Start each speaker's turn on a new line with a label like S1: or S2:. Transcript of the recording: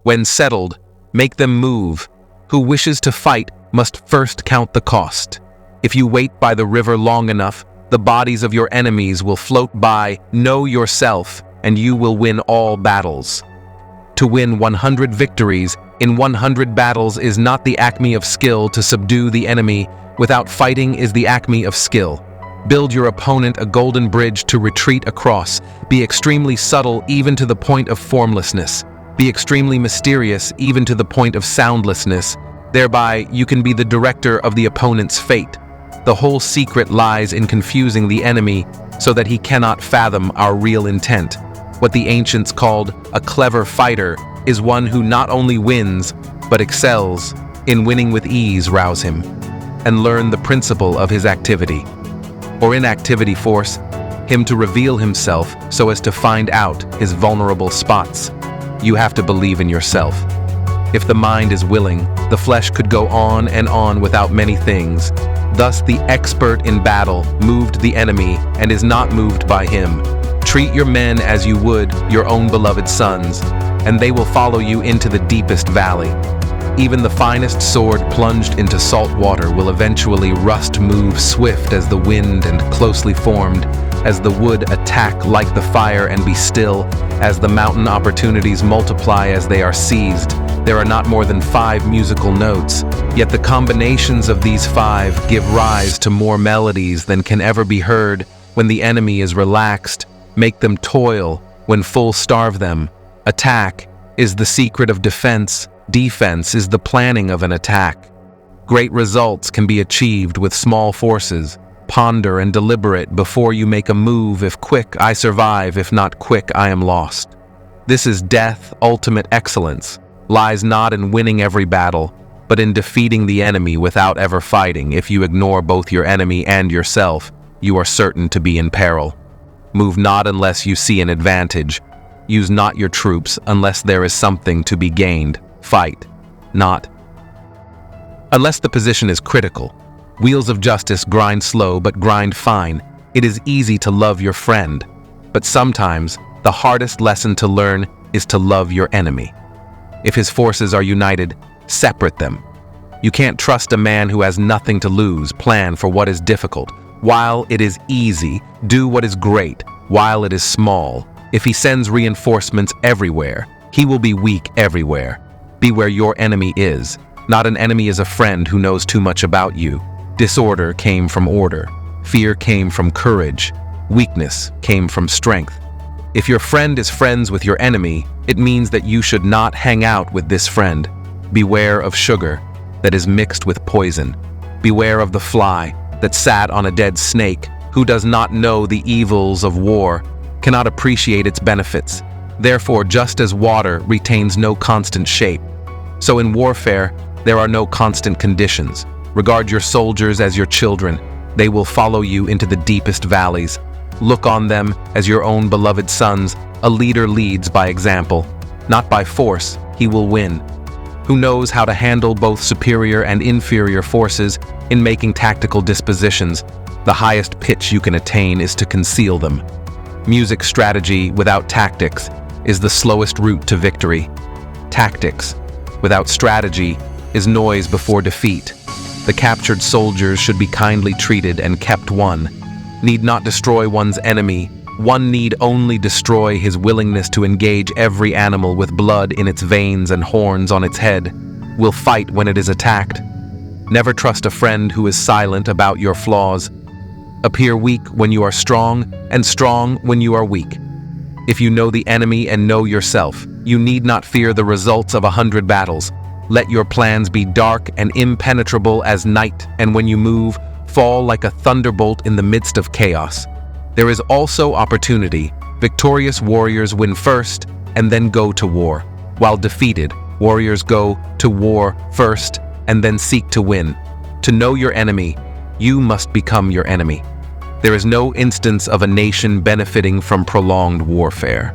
S1: When settled, make them move. Who wishes to fight must first count the cost. If you wait by the river long enough, the bodies of your enemies will float by. Know yourself, and you will win all battles. To win 100 victories in 100 battles is not the acme of skill. To subdue the enemy without fighting is the acme of skill. Build your opponent a golden bridge to retreat across. Be extremely subtle even to the point of formlessness. Be extremely mysterious even to the point of soundlessness. Thereby, you can be the director of the opponent's fate. The whole secret lies in confusing the enemy so that he cannot fathom our real intent. What the ancients called a clever fighter is one who not only wins, but excels. In winning with ease, rouse him, and learn the principle of his activity, or inactivity. Force him to reveal himself so as to find out his vulnerable spots. You have to believe in yourself. If the mind is willing, the flesh could go on and on without many things. Thus, the expert in battle moved the enemy and is not moved by him. Treat your men as you would your own beloved sons, and they will follow you into the deepest valley. Even the finest sword plunged into salt water will eventually rust. Move swift as the wind and closely formed as the wood. Attack like the fire and be still as the mountain. Opportunities multiply as they are seized. There are not more than 5 musical notes, yet the combinations of these 5 give rise to more melodies than can ever be heard. When the enemy is relaxed, make them toil. When full, starve them. Attack is the secret of defense. Defense is the planning of an attack. Great results can be achieved with small forces. Ponder and deliberate before you make a move. If quick, I survive. If not quick, I am lost. This is death. Ultimate excellence lies not in winning every battle, but in defeating the enemy without ever fighting. If you ignore both your enemy and yourself, you are certain to be in peril. Move not unless you see an advantage. Use not your troops unless there is something to be gained. Fight not unless the position is critical. Wheels of justice grind slow but grind fine. It is easy to love your friend, but sometimes the hardest lesson to learn is to love your enemy. If his forces are united, separate them. You can't trust a man who has nothing to lose. Plan for what is difficult. While it is easy, do what is great. While it is small, if he sends reinforcements everywhere, he will be weak everywhere. Be where your enemy is. Not an enemy is a friend who knows too much about you. Disorder came from order. Fear came from courage. Weakness came from strength. If your friend is friends with your enemy, it means that you should not hang out with this friend. Beware of sugar that is mixed with poison. Beware of the fly that sat on a dead snake. Who does not know the evils of war cannot appreciate its benefits. Therefore, just as water retains no constant shape, so in warfare there are no constant conditions. Regard your soldiers as your children. They will follow you into the deepest valleys. Look on them as your own beloved sons. A leader leads by example, not by force. He will win. Who knows how to handle both superior and inferior forces in making tactical dispositions. The highest pitch you can attain is to conceal them. Music strategy without tactics is the slowest route to victory. Tactics without strategy is noise before defeat. The captured soldiers should be kindly treated and kept. One need not destroy one's enemy. One need only destroy his willingness to engage. Every animal with blood in its veins and horns on its head will fight when it is attacked. Never trust a friend who is silent about your flaws. Appear weak when you are strong, and strong when you are weak. If you know the enemy and know yourself, you need not fear the results of 100 battles. Let your plans be dark and impenetrable as night, and when you move, fall like a thunderbolt in the midst of chaos. There is also opportunity. Victorious warriors win first and then go to war, while defeated warriors go to war first and then seek to win. To know your enemy, you must become your enemy. There is no instance of a nation benefiting from prolonged warfare.